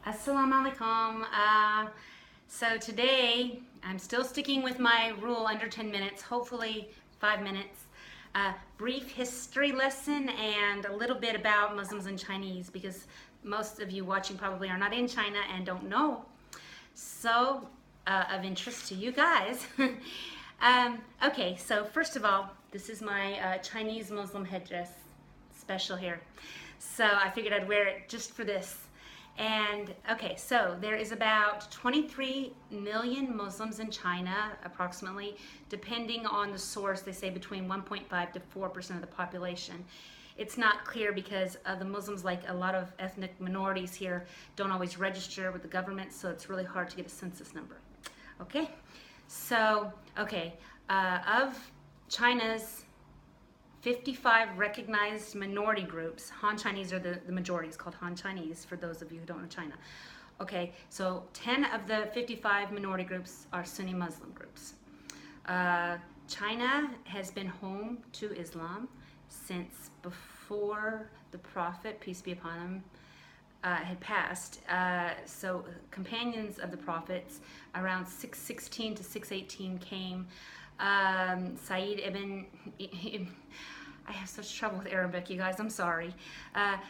Assalamu alaikum. So today I'm still sticking with my rule under 10 minutes, hopefully 5 minutes. Brief history lesson and a little bit about Muslims and Chinese because most of you watching probably are not in China and don't know. So of interest to you guys. Okay, so first of all, this is my Chinese Muslim headdress, special here. So I figured I'd wear it just for this. And okay, so there is about 23 million Muslims in China, approximately, depending on the source. They say between 1.5 to 4% of the population. It's not clear because the Muslims, like a lot of ethnic minorities here, don't always register with the government, so it's really hard to get a census number. Okay, so of China's 55 recognized minority groups. Han Chinese are the majority. It's called Han Chinese for those of you who don't know China. Okay, so 10 of the 55 minority groups are Sunni Muslim groups. China has been home to Islam since before the Prophet, peace be upon him, had passed. So companions of the prophets around 616 to 618 came. Said ibn, I have such trouble with Arabic, you guys, I'm sorry.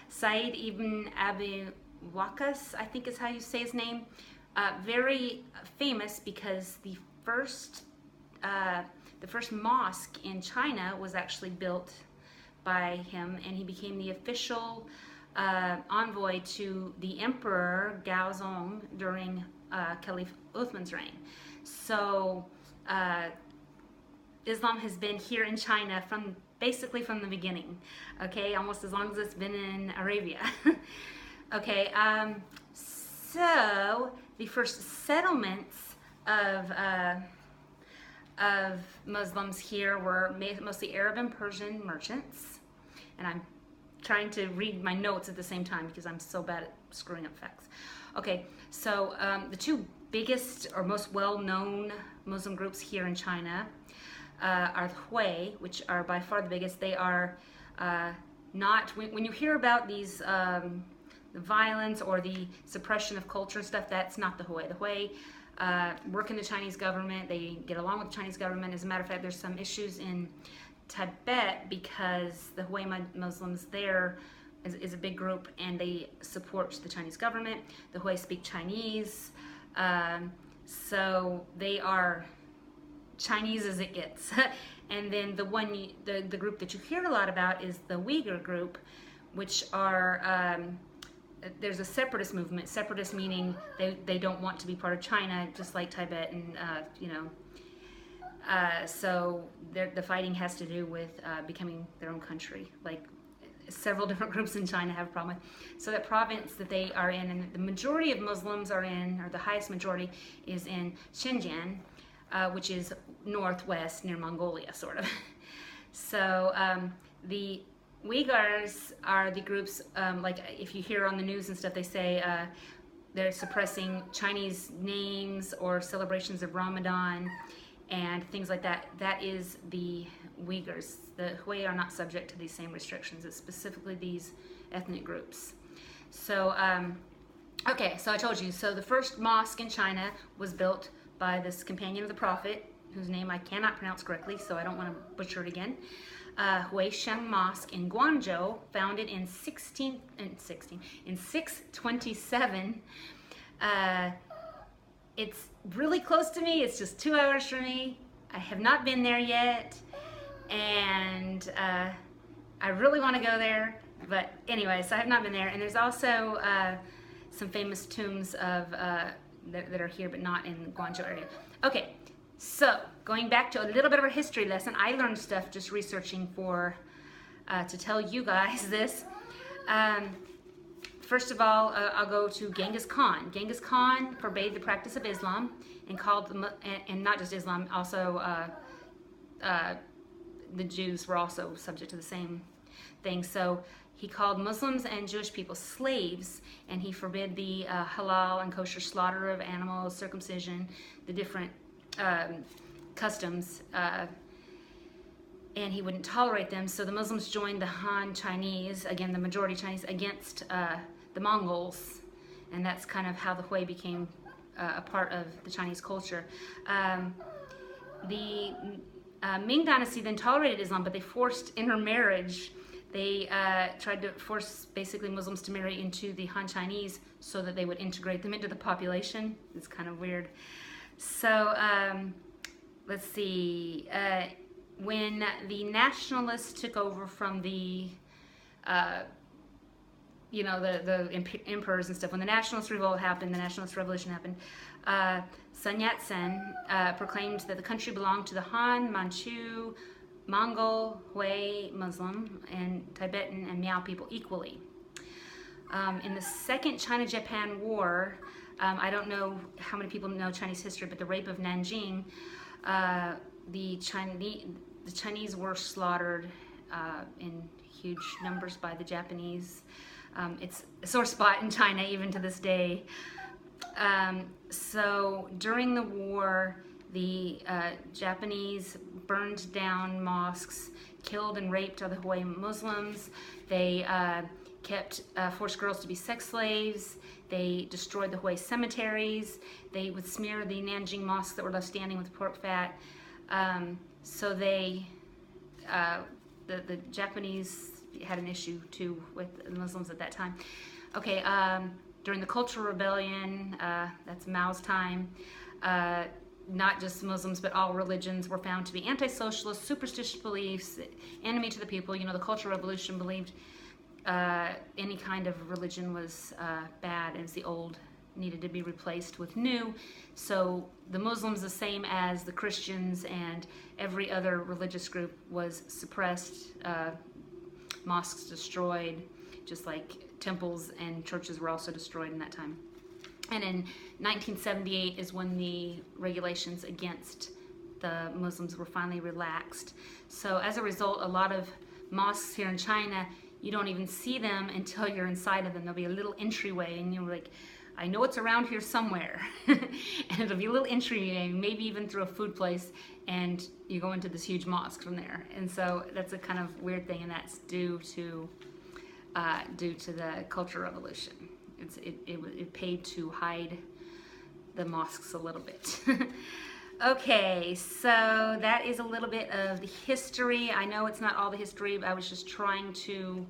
Said ibn Abi Waqqas, I think is how you say his name. Very famous because the first mosque in China was actually built by him, and he became the official envoy to the Emperor Gaozong during Caliph Uthman's reign. So Islam has been here in China basically from the beginning, okay, almost as long as it's been in Arabia. Okay, so the first settlements of Muslims here were mostly Arab and Persian merchants, and I'm trying to read my notes at the same time because I'm so bad at screwing up facts. Okay, so the two biggest or most well-known Muslim groups here in China are the Hui, which are by far the biggest. They are not, when you hear about these, the violence or the suppression of culture and stuff, that's not the Hui. The Hui work in the Chinese government. They get along with the Chinese government. As a matter of fact, there's some issues in Tibet because the Hui Muslims there is a big group and they support the Chinese government. The Hui speak Chinese, so they are Chinese as it gets. And then the group that you hear a lot about is the Uyghur group, which are there's a separatist movement. Separatist meaning they don't want to be part of China, just like Tibet, and so the fighting has to do with becoming their own country, like several different groups in China have a problem with. So that province that they are in, and the majority of Muslims are in, or the highest majority is in Xinjiang, which is northwest near Mongolia, sort of. So the Uyghurs are the groups, like if you hear on the news and stuff, they say they're suppressing Chinese names or celebrations of Ramadan and things like that. That is the Uyghurs. The Hui are not subject to these same restrictions. It's specifically these ethnic groups. So, okay, so I told you. So the first mosque in China was built by this companion of the Prophet, whose name I cannot pronounce correctly, so I don't want to butcher it again. Huisheng Mosque in Guangzhou, founded in 627. It's really close to me. It's just 2 hours from me. I have not been there yet, and I really want to go there. But anyway, so I have not been there. And there's also some famous tombs of that are here, but not in the Guangzhou area. Okay, so going back to a little bit of a history lesson, I learned stuff just researching for to tell you guys this. First of all, I'll go to Genghis Khan. Genghis Khan forbade the practice of Islam and called and not just Islam, also the Jews were also subject to the same thing. So he called Muslims and Jewish people slaves, and he forbid the halal and kosher slaughter of animals, circumcision, the different customs, and he wouldn't tolerate them. So the Muslims joined the Han Chinese, again the majority Chinese, against the Mongols and that's kind of how the Hui became a part of the Chinese culture. The Ming Dynasty then tolerated Islam, but they forced intermarriage. They tried to force basically Muslims to marry into the Han Chinese so that they would integrate them into the population. It's kind of weird. So let's see. When the nationalists took over from the the emperors and stuff, when the nationalist revolt happened, the nationalist revolution happened, Sun Yat-sen proclaimed that the country belonged to the Han, Manchu, Mongol, Hui, Muslim, and Tibetan and Miao people equally. In the Second China-Japan War, I don't know how many people know Chinese history, but the rape of Nanjing, the Chinese were slaughtered in huge numbers by the Japanese. It's a sore spot in China even to this day. So during the war, the Japanese burned down mosques, killed and raped other Hui Muslims. They forced girls to be sex slaves. They destroyed the Hui cemeteries. They would smear the Nanjing mosques that were left standing with pork fat. So the Japanese had an issue too with the Muslims at that time. Okay, during the Cultural Rebellion, that's Mao's time, not just Muslims but all religions were found to be anti-socialist, superstitious beliefs, enemy to the people. You know, the Cultural Revolution believed any kind of religion was bad, as the old needed to be replaced with new. So the Muslims, the same as the Christians and every other religious group, was suppressed, mosques destroyed, just like temples and churches were also destroyed in that time. And in 1978 is when the regulations against the Muslims were finally relaxed. So as a result, a lot of mosques here in China, you don't even see them until you're inside of them. There'll be a little entryway and you're like, I know it's around here somewhere. And it'll be a little entryway, maybe even through a food place, and you go into this huge mosque from there. And so that's a kind of weird thing, and that's due to the Cultural Revolution. It paid to hide the mosques a little bit. Okay, so that is a little bit of the history. I know it's not all the history, but I was just trying to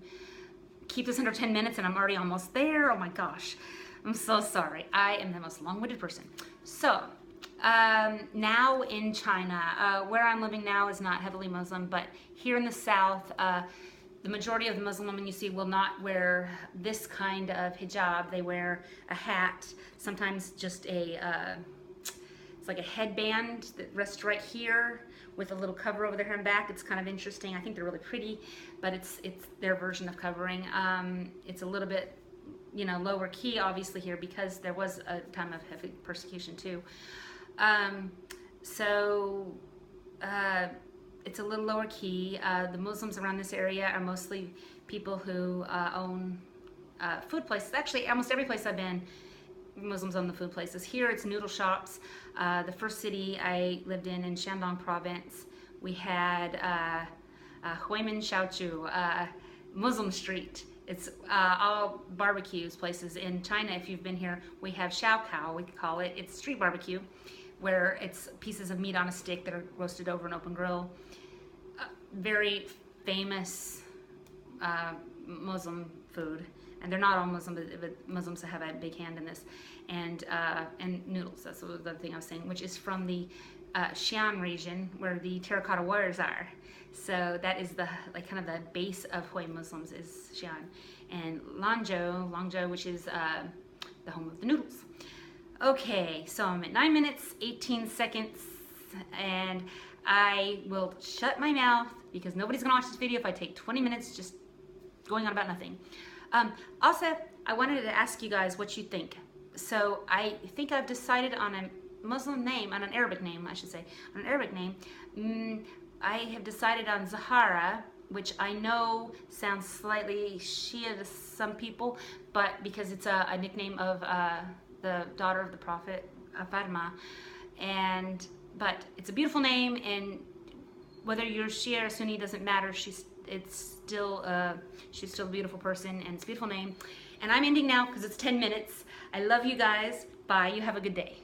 keep this under 10 minutes and I'm already almost there. Oh my gosh, I'm so sorry. I am the most long-winded person. So, now in China, where I'm living now is not heavily Muslim, but here in the South, the majority of the Muslim women you see will not wear this kind of hijab. They wear a hat, sometimes just it's like a headband that rests right here with a little cover over their hair and back. It's kind of interesting. I think they're really pretty, but it's their version of covering. It's a little bit, lower key obviously here because there was a time of heavy persecution too. It's a little lower key. The Muslims around this area are mostly people who own food places. Actually, almost every place I've been, Muslims own the food places. Here it's noodle shops. The first city I lived in Shandong province, we had Huimin Xiaochu, Muslim street. It's all barbecues places. In China, if you've been here, we have Xiaokao, we call it. It's street barbecue, where it's pieces of meat on a stick that are roasted over an open grill. Very famous Muslim food, and they're not all Muslim, but Muslims have a big hand in this. And noodles, that's the other thing I was saying, which is from the Xi'an region where the terracotta warriors are. So that is the kind of the base of Hui Muslims is Xi'an. And Langzhou, which is the home of the noodles. Okay, so I'm at 9 minutes, 18 seconds, and I will shut my mouth because nobody's gonna watch this video if I take 20 minutes just going on about nothing. Also, I wanted to ask you guys what you think. So I think I've decided on a Muslim name, on an Arabic name, I should say, on an Arabic name. I have decided on Zahara, which I know sounds slightly Shia to some people, but because it's a nickname of the daughter of the Prophet, Fatima, but it's a beautiful name, and whether you're Shia or Sunni doesn't matter. She's still a beautiful person, and it's a beautiful name. And I'm ending now because it's 10 minutes. I love you guys. Bye. You have a good day.